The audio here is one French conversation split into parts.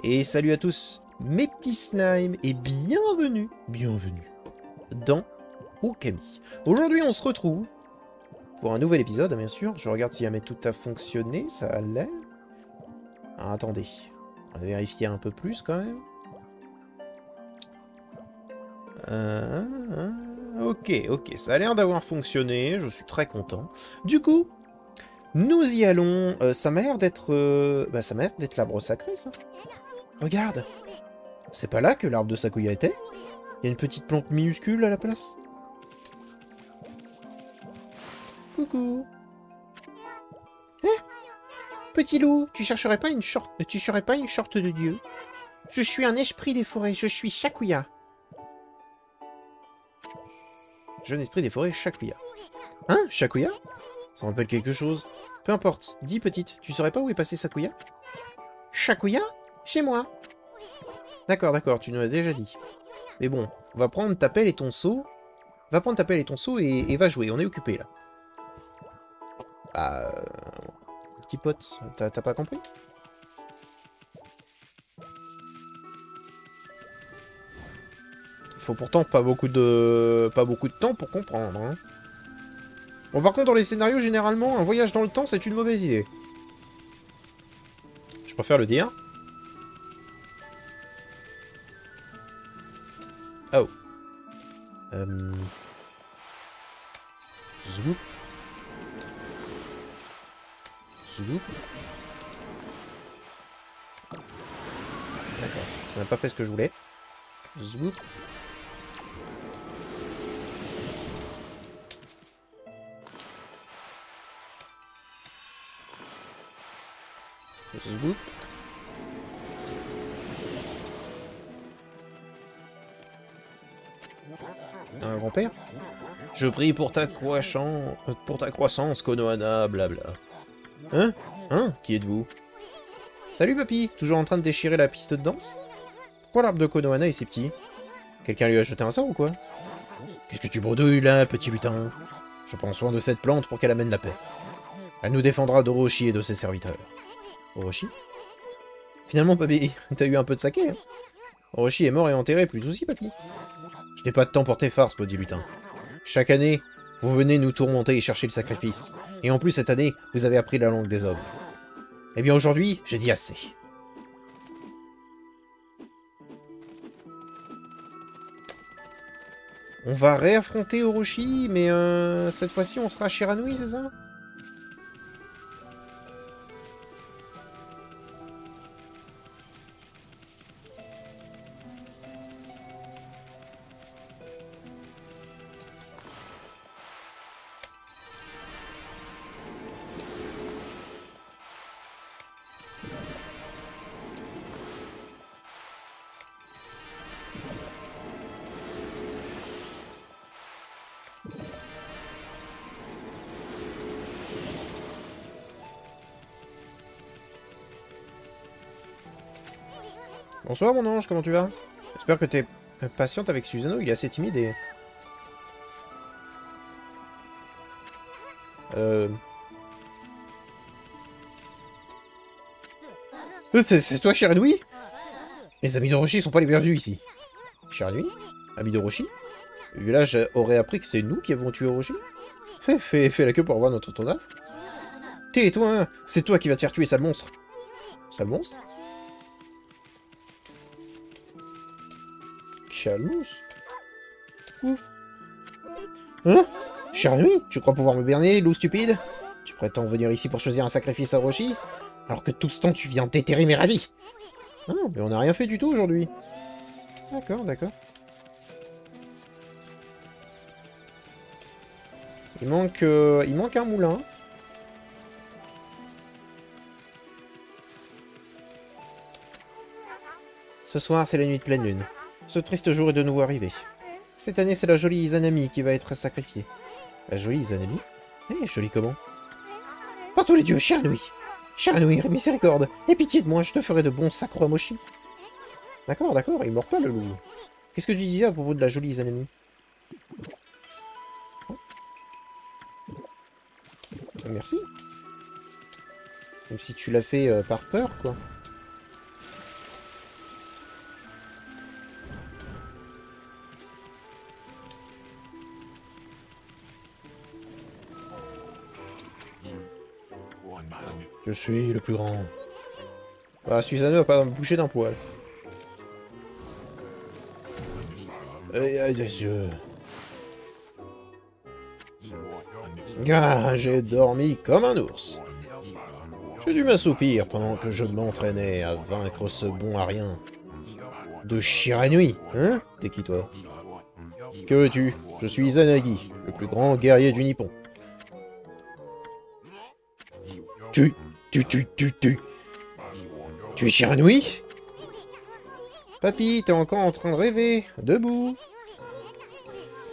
Et salut à tous, mes petits slimes, et bienvenue dans Okami. Aujourd'hui, on se retrouve pour un nouvel épisode, bien sûr. Je regarde si jamais tout a fonctionné, ça a l'air. Ah, attendez, on va vérifier un peu plus quand même. Ok, ça a l'air d'avoir fonctionné, je suis très content. Du coup, nous y allons. Ça m'a l'air d'être... ça m'a l'air d'être l'arbre sacré, ça. Regarde, c'est pas là que l'arbre de Sakuya était? Il y a une petite plante minuscule à la place. Coucou. Petit loup, tu chercherais pas une sorte de dieu? Je suis un esprit des forêts, je suis Sakuya. Jeune esprit des forêts, Sakuya. Hein, Sakuya? Ça me rappelle quelque chose. Peu importe, dis petite, tu saurais pas où est passé Sakuya? Sakuya? Chez moi. D'accord, tu nous l'as déjà dit. Mais bon, on va prendre ta pelle et ton seau. Va prendre ta pelle et ton seau et va jouer, on est occupé là. Ah, petit pote, t'as pas compris? Il faut pourtant pas beaucoup de temps pour comprendre. Hein. Bon, par contre, dans les scénarios, généralement, un voyage dans le temps, c'est une mauvaise idée. Je préfère le dire. Oh. Zoup. Zoup. D'accord, ça n'a pas fait ce que je voulais. Zoup. Zoup. Un grand-père? Je prie pour ta croissance, Konohana, blabla. Hein? Qui êtes-vous? Salut, papy! Toujours en train de déchirer la piste de danse? Pourquoi l'arbre de Konohana est si petit? Quelqu'un lui a jeté un sort ou quoi? Qu'est-ce que tu bredouilles là, petit lutin? Je prends soin de cette plante pour qu'elle amène la paix. Elle nous défendra d'Orochi et de ses serviteurs. Orochi? Finalement, papy, t'as eu un peu de saké, hein? Orochi est mort et enterré, plus de soucis, papy. Je n'ai pas de temps pour tes farces, maudit lutin. Chaque année, vous venez nous tourmenter et chercher le sacrifice. Et en plus, cette année, vous avez appris la langue des hommes. Eh bien, aujourd'hui, j'ai dit assez. On va réaffronter Orochi, mais cette fois-ci, on sera à Shiranui, c'est ça? Bonsoir, mon ange, comment tu vas? J'espère que t'es patiente avec Susanoo, il est assez timide et... C'est toi, Shiranui? Les amis d'Orochi sont pas les bienvenus ici. Shiranui? Amis d'Orochi? Le village aurait appris que c'est nous qui avons tué Orochi? Fais la queue pour avoir notre autographe. Tais-toi, hein. C'est toi qui vas te faire tuer, sale monstre. Sale monstre? Chalous? Ouf. Hein? Shiranui? Tu crois pouvoir me berner, loup stupide? Tu prétends venir ici pour choisir un sacrifice à Orochi? Alors que tout ce temps tu viens déterrer mes radis? Ah non, mais on n'a rien fait du tout aujourd'hui. D'accord. Il manque un moulin. Ce soir, c'est la nuit de pleine lune. Ce triste jour est de nouveau arrivé. Cette année, c'est la jolie Izanami qui va être sacrifiée. La jolie Izanami? Eh, jolie comment? Par tous les dieux, Shiranui! Shiranui, miséricorde! Aie pitié de moi, je te ferai de bons Sakura-mochi. D'accord, il meurt pas, le loup. Qu'est-ce que tu disais à propos de la jolie Izanami? Merci. Même si tu l'as fait par peur, quoi. Je suis le plus grand. Ah, Susanoo va pas me bouger d'un poil. Des yeux. Ah, j'ai dormi comme un ours. J'ai dû m'assoupir pendant que je m'entraînais à vaincre ce bon à rien. De Shiranui, hein? T'es qui, toi? Que veux-tu? Je suis Izanagi, le plus grand guerrier du Nippon. Tu es Shiranui? Papy, t'es encore en train de rêver. Debout.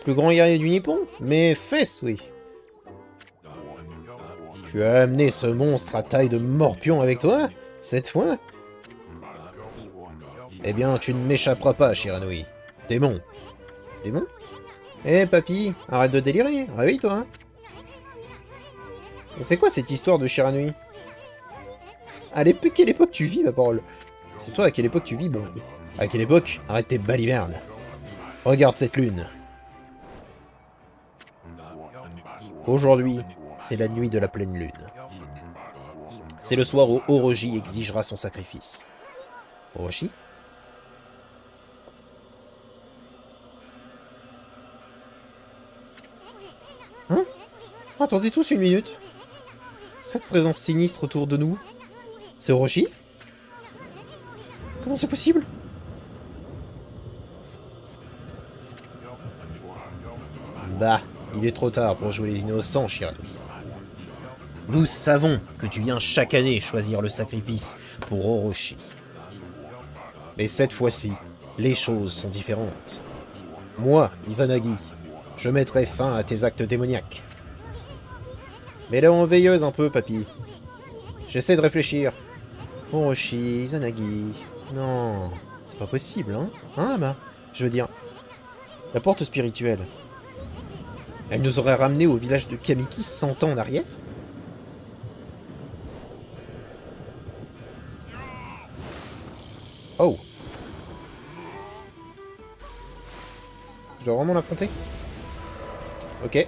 Plus grand guerrier du Nippon? Mes fesses, oui. Tu as amené ce monstre à taille de morpion avec toi? Cette fois? Eh bien, tu ne m'échapperas pas, Shiranui. Démon. Démon? Eh, papy, arrête de délirer. Réveille-toi, hein. C'est quoi cette histoire de Shiranui? Quelle époque tu vis, ma parole? C'est toi à quelle époque tu vis, bon? À quelle époque? Arrête tes balivernes. Regarde cette lune. Aujourd'hui, c'est la nuit de la pleine lune. C'est le soir où Orochi exigera son sacrifice. Orochi? Hein? Attendez tous une minute. Cette présence sinistre autour de nous, c'est Orochi? Comment c'est possible? Bah, il est trop tard pour jouer les innocents, Shiranui. Nous savons que tu viens chaque année choisir le sacrifice pour Orochi. Mais cette fois-ci, les choses sont différentes. Moi, Izanagi, je mettrai fin à tes actes démoniaques. Mets-la en veilleuse un peu, papy. J'essaie de réfléchir. Orochi, Izanagi... Non, c'est pas possible, hein? Hein, Ama? Je veux dire... La porte spirituelle. Elle nous aurait ramenés au village de Kamiki 100 ans en arrière? Oh! Je dois vraiment l'affronter? Ok.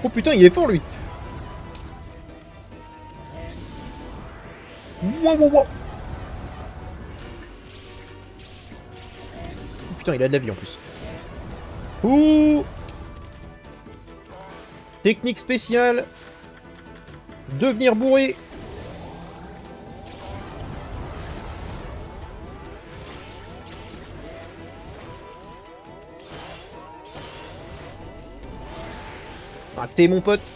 Oh putain, il est fort, lui! Wow, wow, wow! Oh putain, il a de la vie en plus. Ouh! Technique spéciale. Devenir bourré. Raté, mon pote.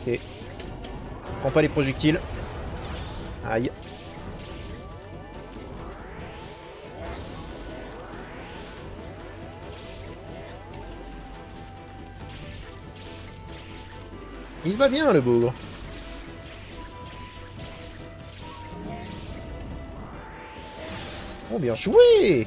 Ok. Prends pas les projectiles. Aïe. Il va bien, le bougre. Oh, bien joué!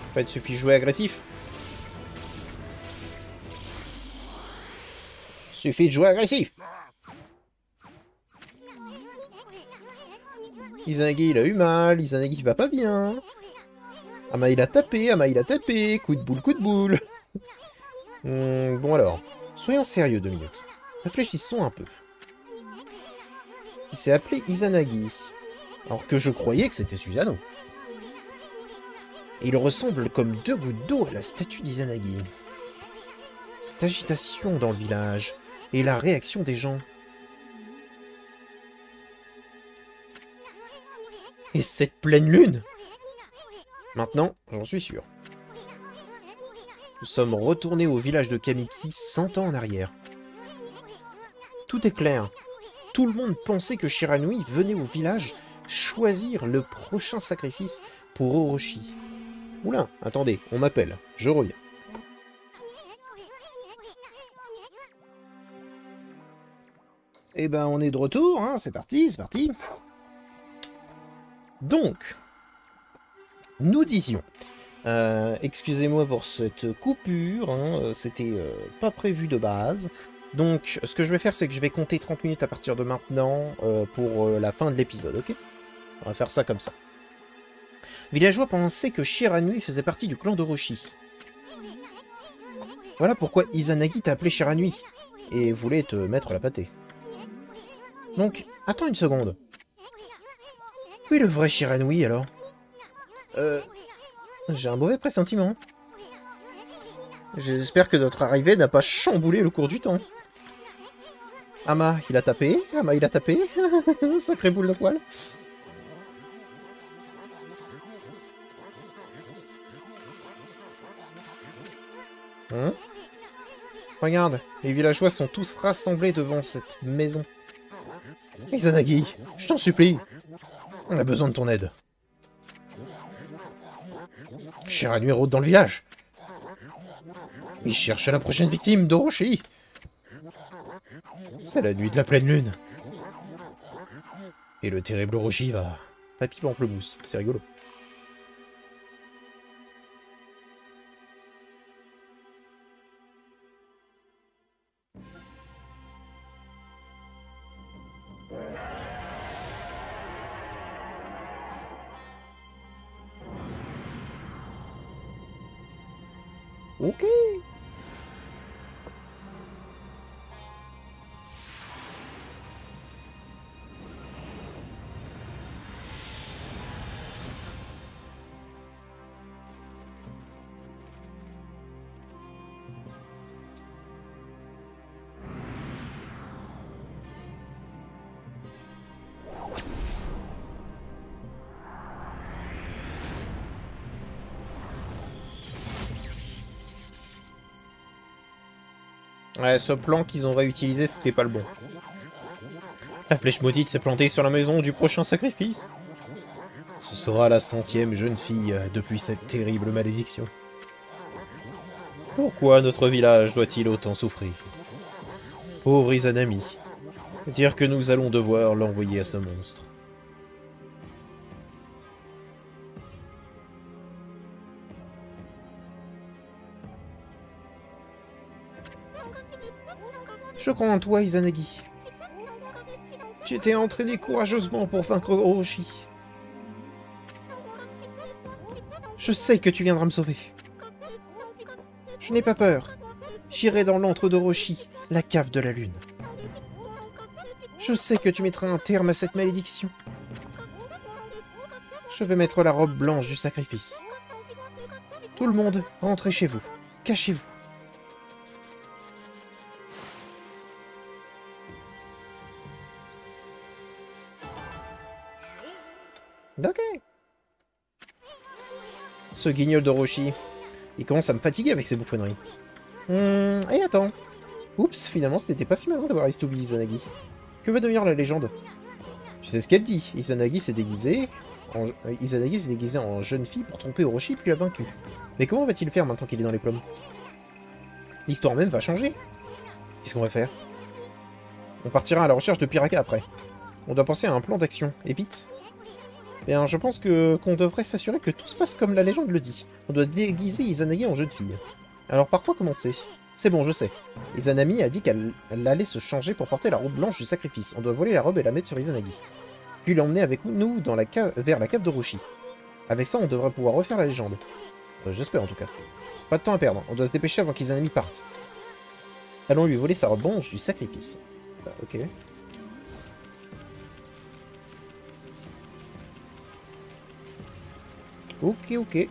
En fait, il suffit de jouer agressif. Suffit de jouer agressif. Izanagi, il a eu mal. Izanagi, va pas bien. Ama, il a tapé. Ama, il a tapé. Coup de boule, coup de boule. Bon alors, soyons sérieux 2 minutes. Réfléchissons un peu. Il s'est appelé Izanagi, alors que je croyais que c'était Susanoo. Et il ressemble comme 2 gouttes d'eau à la statue d'Izanagi. Cette agitation dans le village, et la réaction des gens. Et cette pleine lune! Maintenant, j'en suis sûr. Nous sommes retournés au village de Kamiki 100 ans en arrière. Tout est clair. Tout le monde pensait que Shiranui venait au village choisir le prochain sacrifice pour Orochi. Oula, attendez, on m'appelle. Je reviens. Eh ben, on est de retour, hein, c'est parti, c'est parti. Donc, nous disions, excusez-moi pour cette coupure, hein, c'était pas prévu de base. Donc, ce que je vais faire, c'est que je vais compter 30 minutes à partir de maintenant pour la fin de l'épisode, ok? On va faire ça comme ça. Villageois pensaient que Shiranui faisait partie du clan d'Orochi. Voilà pourquoi Izanagi t'a appelé Shiranui, et voulait te mettre la pâtée. Donc, attends une seconde. Où est le vrai Shiranui, alors? J'ai un mauvais pressentiment. J'espère que notre arrivée n'a pas chamboulé le cours du temps. Ama, il a tapé. Ama, il a tapé. Sacré boule de poil. Hein? Regarde, les villageois sont tous rassemblés devant cette maison. Izanagi, je t'en supplie. On a besoin de ton aide. Shiranui rôde dans le village. Il cherche la prochaine victime d'Orochi. C'est la nuit de la pleine lune. Et le terrible Orochi va... Papy Pamplemousse, c'est rigolo. Ok. Ouais, ce plan qu'ils ont réutilisé, c'était pas le bon. La flèche maudite s'est plantée sur la maison du prochain sacrifice. Ce sera la 100e jeune fille depuis cette terrible malédiction. Pourquoi notre village doit-il autant souffrir? Pauvre Izanami. Dire que nous allons devoir l'envoyer à ce monstre. Je crois en toi, Izanagi. Tu t'es entraîné courageusement pour vaincre Orochi. Je sais que tu viendras me sauver. Je n'ai pas peur. J'irai dans l'antre d'Orochi, la cave de la lune. Je sais que tu mettras un terme à cette malédiction. Je vais mettre la robe blanche du sacrifice. Tout le monde, rentrez chez vous. Cachez-vous. Ok. Ce guignol d'Orochi. Il commence à me fatiguer avec ses bouffonneries. Et attends. Oups, finalement, ce n'était pas si malin d'avoir Istubi Izanagi. Que va devenir la légende? Tu sais ce qu'elle dit. Izanagi s'est déguisé en jeune fille pour tromper Orochi puis l'a vaincu. Mais comment va-t-il faire maintenant qu'il est dans les plombs? L'histoire même va changer. Qu'est-ce qu'on va faire? On partira à la recherche de Piraka après. On doit penser à un plan d'action. Et vite. Bien, je pense qu'on devrait s'assurer que tout se passe comme la légende le dit. On doit déguiser Izanagi en jeune fille. Alors par quoi commencer? C'est bon, je sais. Izanami a dit qu'elle allait se changer pour porter la robe blanche du sacrifice. On doit voler la robe et la mettre sur Izanagi. Puis l'emmener avec nous dans vers la cave d'Orochi. Avec ça, on devrait pouvoir refaire la légende. J'espère en tout cas. Pas de temps à perdre, on doit se dépêcher avant qu'Izanami parte. Allons lui voler sa robe blanche du sacrifice. Ok. Ok.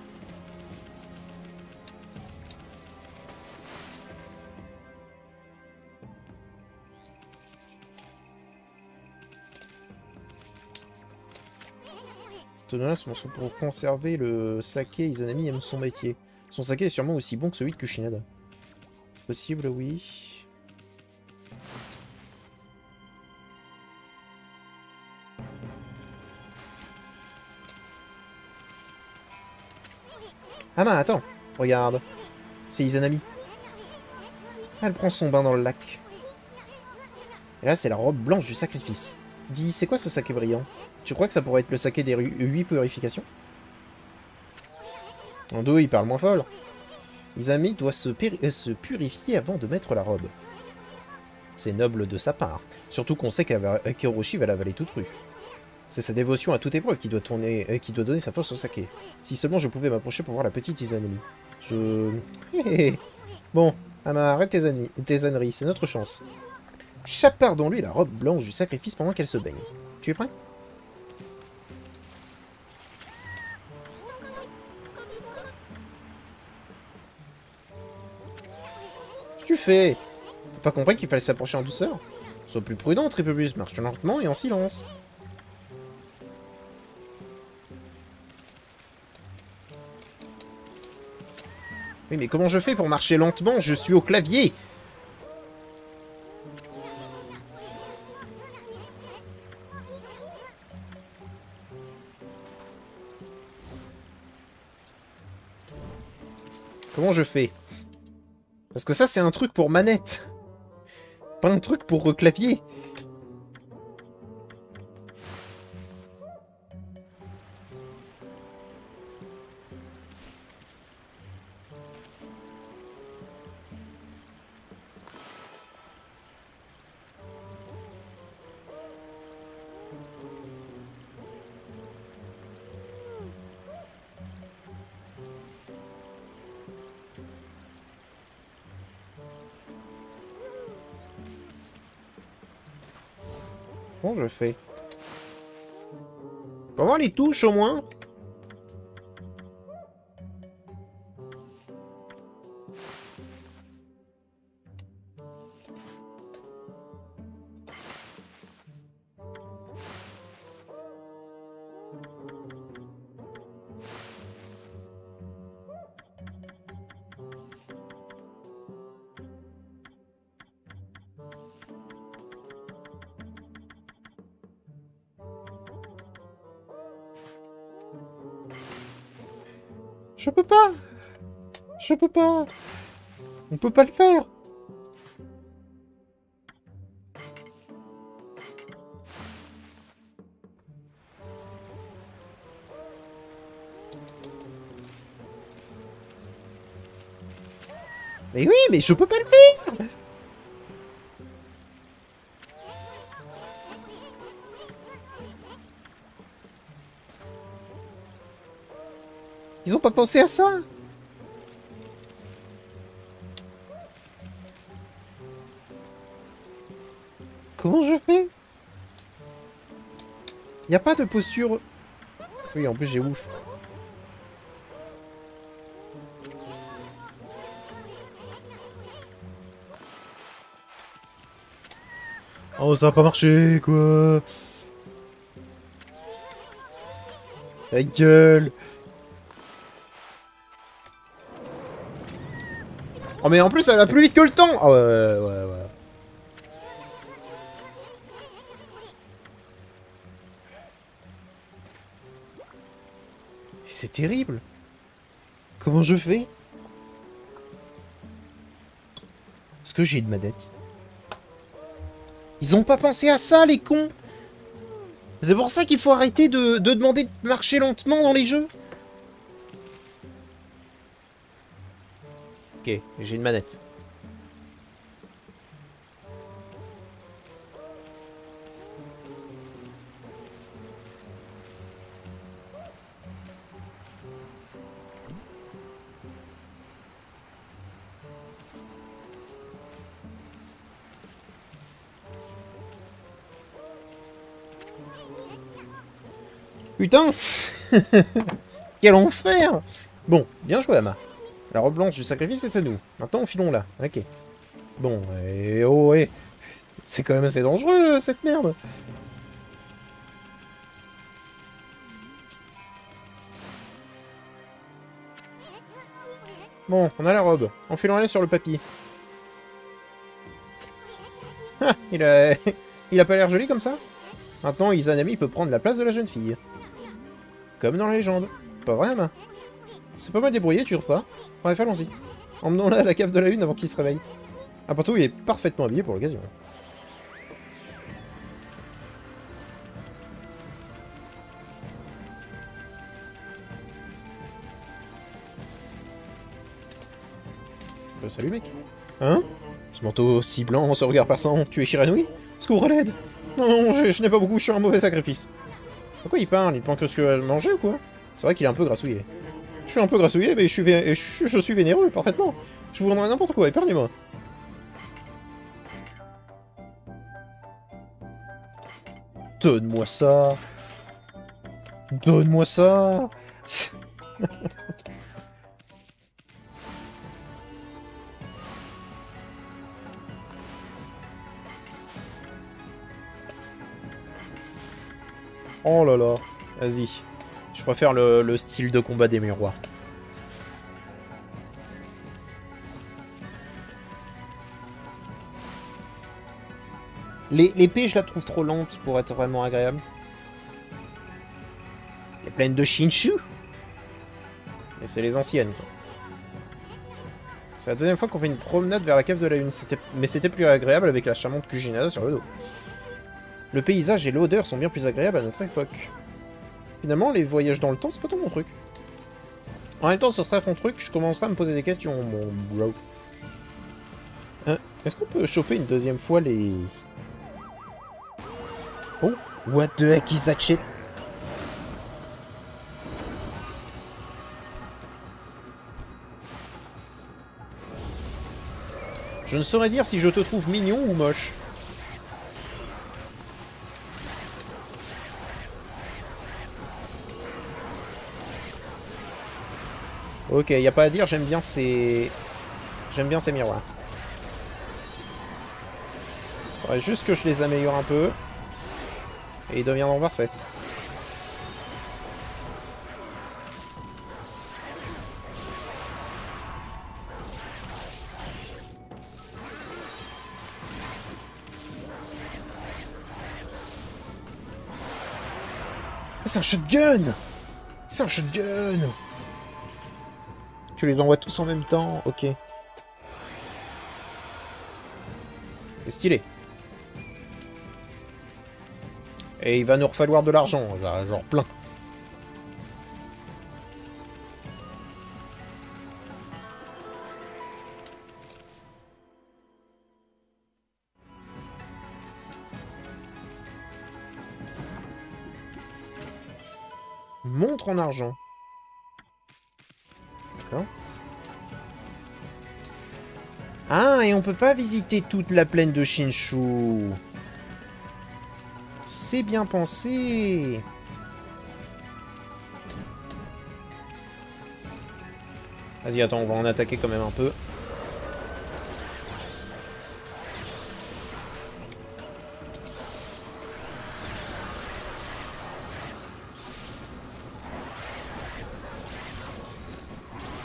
Cette là sont pour conserver le saké. Izanami aime son métier. Son saké est sûrement aussi bon que celui de Kushinada. C'est possible, oui. Ah bah attends, regarde. C'est Izanami. Elle prend son bain dans le lac. Et là, c'est la robe blanche du sacrifice. Dis, c'est quoi ce saké brillant? Tu crois que ça pourrait être le saké des 8 purifications? Ando, il parle moins fort. Izami doit se purifier avant de mettre la robe. C'est noble de sa part. Surtout qu'on sait qu'Hiroshi va l'avaler toute crue. C'est sa dévotion à toute épreuve qui doit donner sa force au saké. Si seulement je pouvais m'approcher pour voir la petite Izanami. Bon, Ama, arrête tes âneries, c'est notre chance. Chapardons-lui la robe blanche du sacrifice pendant qu'elle se baigne. Tu es prêt? Qu'est-ce que tu fais? T'as pas compris qu'il fallait s'approcher en douceur? Sois plus prudent, Tripobus, marche lentement et en silence. Oui, mais comment je fais pour marcher lentement? Je suis au clavier! Comment je fais? Parce que ça, c'est un truc pour manette. Pas un truc pour clavier. Comment je fais? Comment les touches au moins? Je peux pas. Je peux pas. On peut pas le faire. Mais oui, mais je peux pas le faire. Ils ont pas pensé à ça. Comment je fais? Y a pas de posture... Oui, en plus j'ai ouf. Oh, ça a pas marché, quoi. La gueule. Oh, mais en plus, ça va plus vite que le temps. Oh, ouais. C'est terrible. Comment je fais? Est-ce que j'ai une manette? Ils ont pas pensé à ça, les cons. C'est pour ça qu'il faut arrêter de demander de marcher lentement dans les jeux. Ok, j'ai une manette. Putain. Quel enfer. Bon, bien joué, Ama. La robe blanche du sacrifice est à nous. Maintenant, filons là. Ok. Bon, et oh, ouais. C'est quand même assez dangereux, cette merde. Bon, on a la robe. Enfilons-la sur le papy. Ah, il a pas l'air joli comme ça. Maintenant, Izanami peut prendre la place de la jeune fille. Comme dans la légende. Pas vrai, Ama? C'est pas mal débrouillé, tu trouves pas? Bref, allons-y. Emmenons-la à la cave de la Lune avant qu'il se réveille. Après tout, il est parfaitement habillé pour l'occasion. Salut mec. Hein? Ce manteau si blanc, ce regard perçant, tu es Shiranui? Secours à l'aide! Non, non, je n'ai pas beaucoup, je suis un mauvais sacrifice. De quoi il parle? Il pense que ce que manger ou quoi? C'est vrai qu'il est un peu grassouillé. Je suis un peu grassouillé, mais je suis vénéreux, parfaitement. Je vous rendrai n'importe quoi, épargnez-moi. Donne-moi ça. Donne-moi ça. Oh là là. Vas-y. Je préfère le style de combat des miroirs. L'épée, je la trouve trop lente pour être vraiment agréable. Elle est pleine de Shinshu. Mais c'est les anciennes, quoi. C'est la deuxième fois qu'on fait une promenade vers la cave de la Lune. Mais c'était plus agréable avec la charmante Kuginada sur le dos. Le paysage et l'odeur sont bien plus agréables à notre époque. Finalement, les voyages dans le temps, c'est pas trop mon truc. En même temps, ce serait ton truc, je commencerai à me poser des questions, mon bro. Est-ce qu'on peut choper une deuxième fois les... Oh, what the heck is that shit? Je ne saurais dire si je te trouve mignon ou moche. Ok, y a pas à dire, j'aime bien ces... J'aime bien ces miroirs. Faudrait juste que je les améliore un peu. Et ils deviendront parfaits. C'est un shotgun! C'est un shotgun! Tu les envoies tous en même temps, ok. C'est stylé. Et il va nous falloir de l'argent, genre plein. Montre en argent. D'accord. Ah, et on peut pas visiter toute la plaine de Shinshu. C'est bien pensé. Vas-y, attends, on va en attaquer quand même un peu.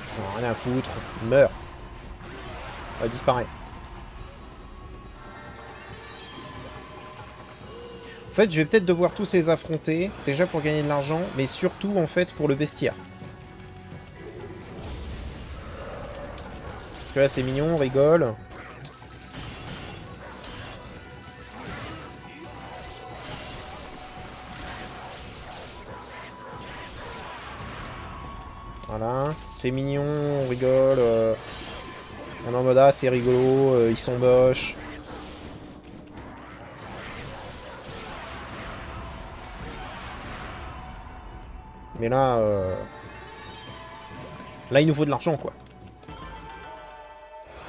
J'en ai rien à foutre. Meurs. Disparaît. En fait, je vais peut-être devoir tous les affronter, déjà pour gagner de l'argent, mais surtout, en fait, pour le bestiaire. Parce que là, c'est mignon, on rigole. Voilà, c'est mignon, on rigole. On est en mode, ah, c'est rigolo, ils sont moches. Mais là, là, il nous faut de l'argent, quoi.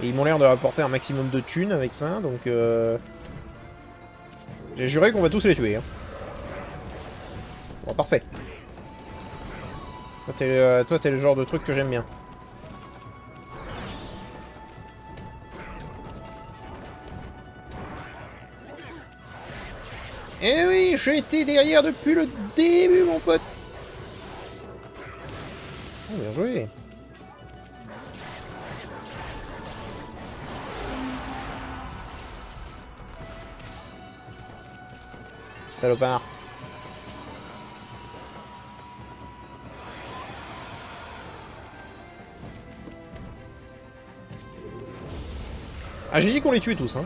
Et ils m'ont l'air de rapporter un maximum de thunes avec ça, donc... J'ai juré qu'on va tous les tuer. Hein. Bon, parfait. Toi, t'es le genre de truc que j'aime bien. Eh oui, j'ai été derrière depuis le début, mon pote. Oh, bien joué. Salopard. Ah, j'ai dit qu'on les tuait tous, hein.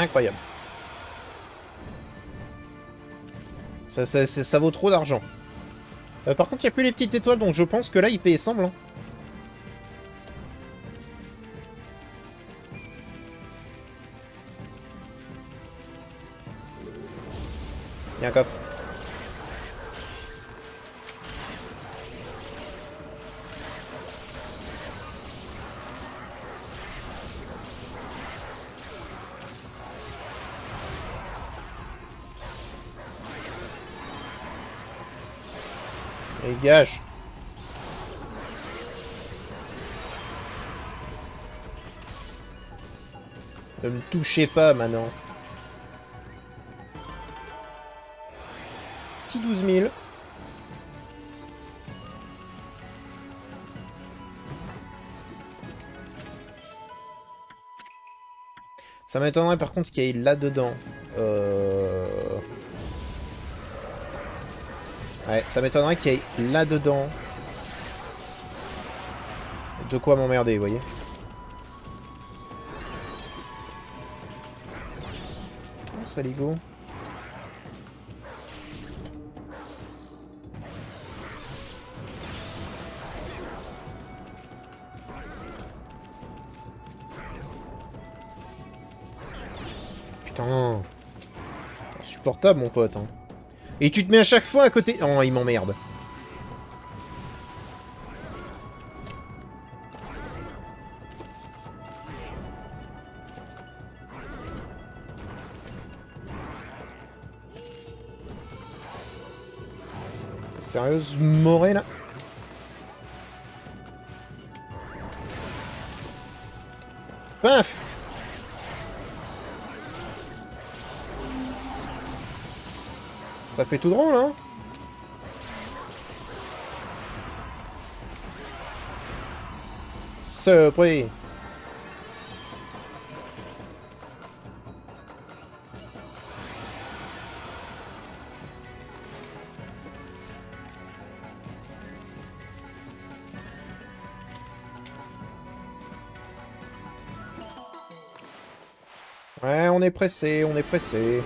Incroyable. Ça vaut trop d'argent. Par contre, il n'y a plus les petites étoiles, donc je pense que là, il paye semblant. Il y a un coffre. Dégage. Ne me touchez pas maintenant. Petit 12 000. Ça m'étonnerait par contre qu'il y ait là-dedans. Ouais, ça m'étonnerait qu'il y ait là-dedans. De quoi m'emmerder, vous voyez. Oh, saligo. Putain. Insupportable, mon pote. Hein. Et tu te mets à chaque fois à côté... Oh, il m'emmerde. Sérieusement, là. Paf. Ça fait tout drôle, hein. Surpris. Ouais, on est pressé, on est pressé.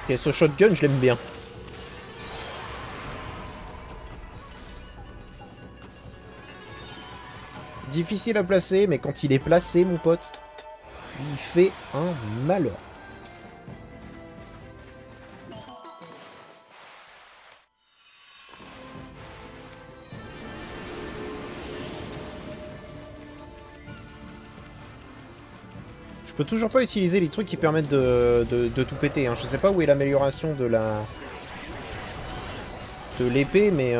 Et ce shotgun, je l'aime bien. Difficile à placer, mais quand il est placé, mon pote, il fait un malheur. Je peux toujours pas utiliser les trucs qui permettent de tout péter. Hein. Je sais pas où est l'amélioration de la... de l'épée, mais...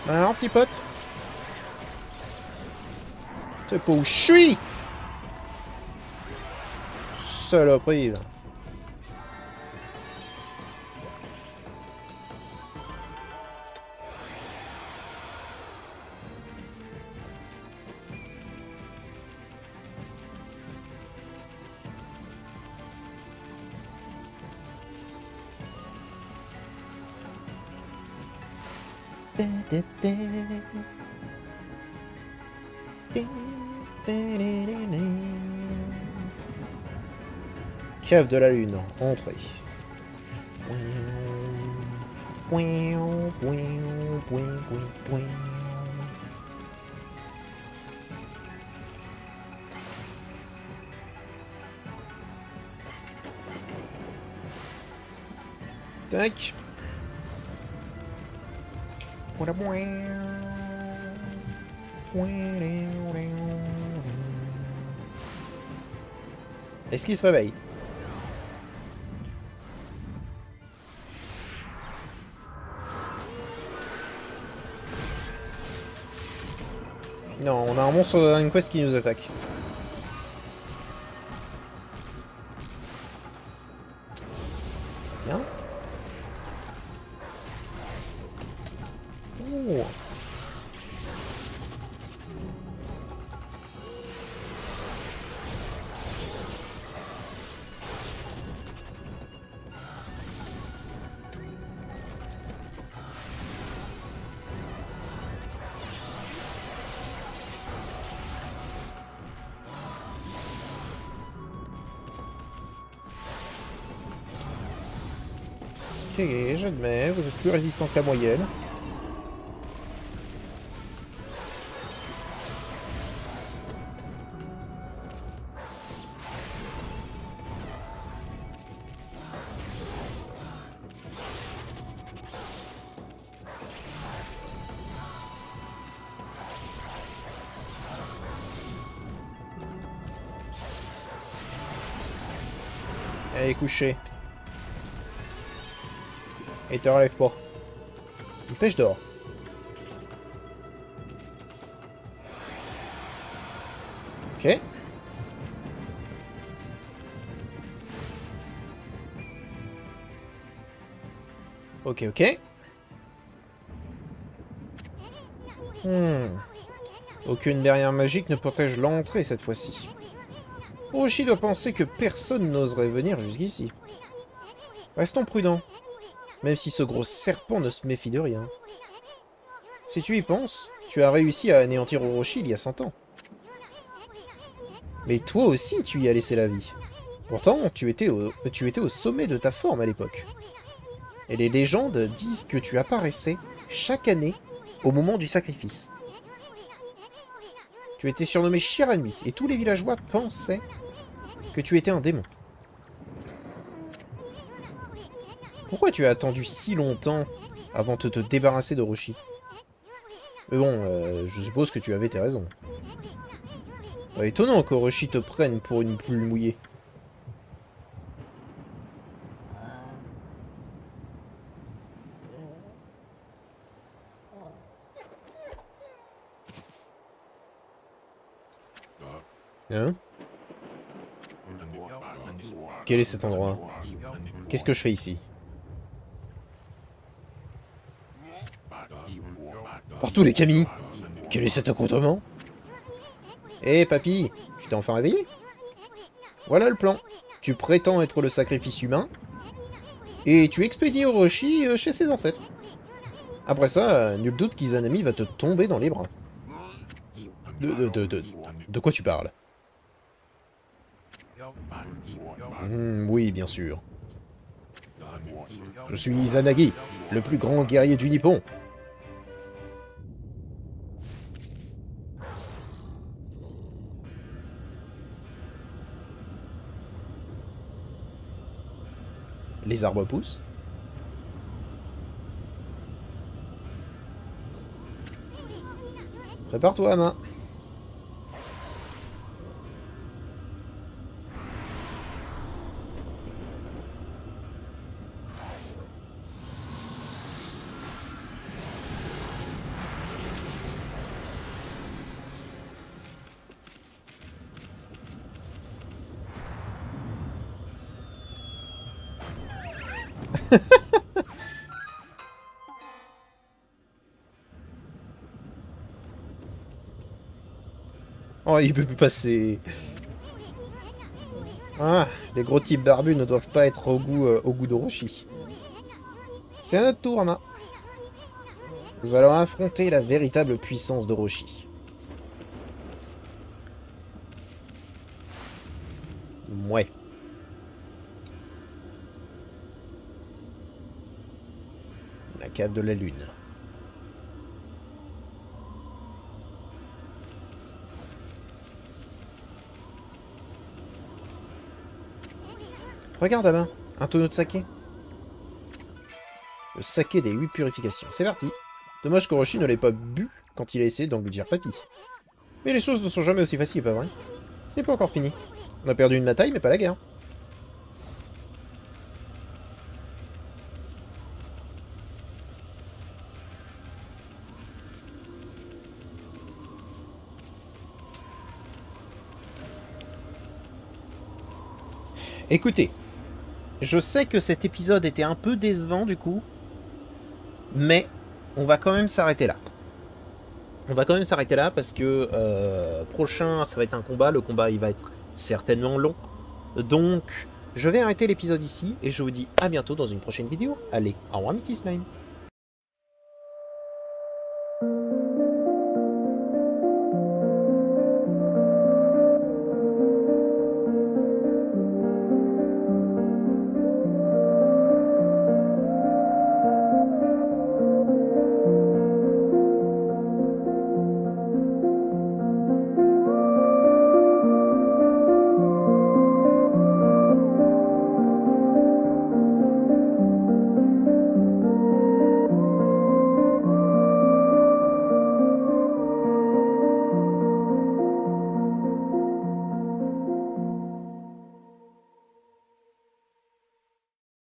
Alors, petit pote. C'est pas où je suis. Saloperie, là. Cave de la lune, entrée. Tac. Est-ce qu'il se réveille? Non, on a un monstre dans une quest qui nous attaque. Bien. Oh. Ok, j'admets, vous êtes plus résistant que la moyenne. Allez, coucher. Et te relève pas. Une pêche d'or. Ok. Ok, ok. Aucune barrière magique ne protège l'entrée cette fois-ci. Orochi doit penser que personne n'oserait venir jusqu'ici. Restons prudents. Même si ce gros serpent ne se méfie de rien. Si tu y penses, tu as réussi à anéantir Orochi il y a 100 ans. Mais toi aussi, tu y as laissé la vie. Pourtant, tu étais au sommet de ta forme à l'époque. Et les légendes disent que tu apparaissais chaque année au moment du sacrifice. Tu étais surnommé Shiranui, et tous les villageois pensaient que tu étais un démon. Pourquoi tu as attendu si longtemps avant de te débarrasser d'Orochi? Mais bon, je suppose que tu avais tes raisons. Pas étonnant qu'Orochi te prenne pour une poule mouillée. Hein? Quel est cet endroit? Qu'est-ce que je fais ici? Partout les Kami! Quel est cet accoutrement? Hé, papy, tu t'es enfin réveillé? Voilà le plan. Tu prétends être le sacrifice humain, et tu expédies Orochi chez ses ancêtres. Après ça, nul doute qu'Izanami va te tomber dans les bras. De quoi tu parles? Oui, bien sûr. Je suis Izanagi, le plus grand guerrier du Nippon. Les arbres poussent. Prépare-toi, main. Oh, il peut plus passer. Ah, les gros types barbus ne doivent pas être au goût d'Orochi. C'est à notre tour, Ama. Nous allons affronter la véritable puissance d'Orochi. Ouais. La cave de la lune. Regarde, Ama, un tonneau de saké. Le saké des 8 purifications. C'est parti. Dommage qu'Orochi ne l'ait pas bu quand il a essayé d'engloutir Papy. Mais les choses ne sont jamais aussi faciles, pas vrai? Ce n'est pas encore fini. On a perdu une bataille, mais pas la guerre. Écoutez, je sais que cet épisode était un peu décevant du coup, mais on va quand même s'arrêter là. On va quand même s'arrêter là parce que prochain, ça va être un combat. Le combat, il va être certainement long. Donc, je vais arrêter l'épisode ici et je vous dis à bientôt dans une prochaine vidéo. Allez, au revoir, Meaty Slime.